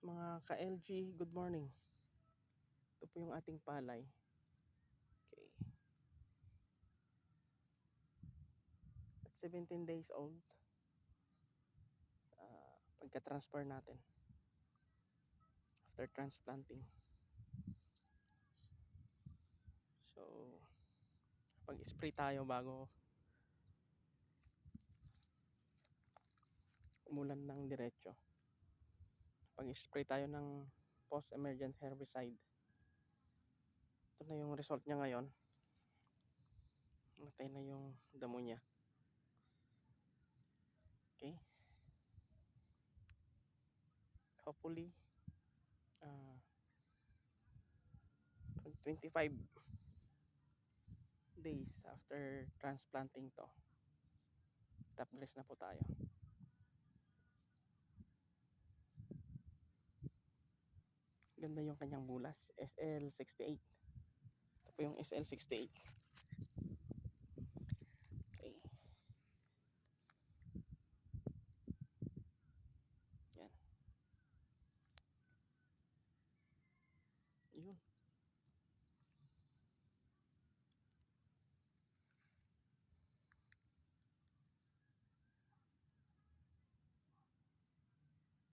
Mga ka-LG, good morning. Ito po yung ating palay. Okay. At 17 days old, pagka-transfer natin after transplanting. So, pag-spray tayo bago umulan ng diretso. Pag-spray tayo ng post-emergent herbicide. Ito na yung result niya ngayon. Matay na yung damo niya. Okay. Hopefully, 25 days after transplanting to, top dress na po tayo. Ganda yung kanyang bulas, SL68. Ito po yung SL68.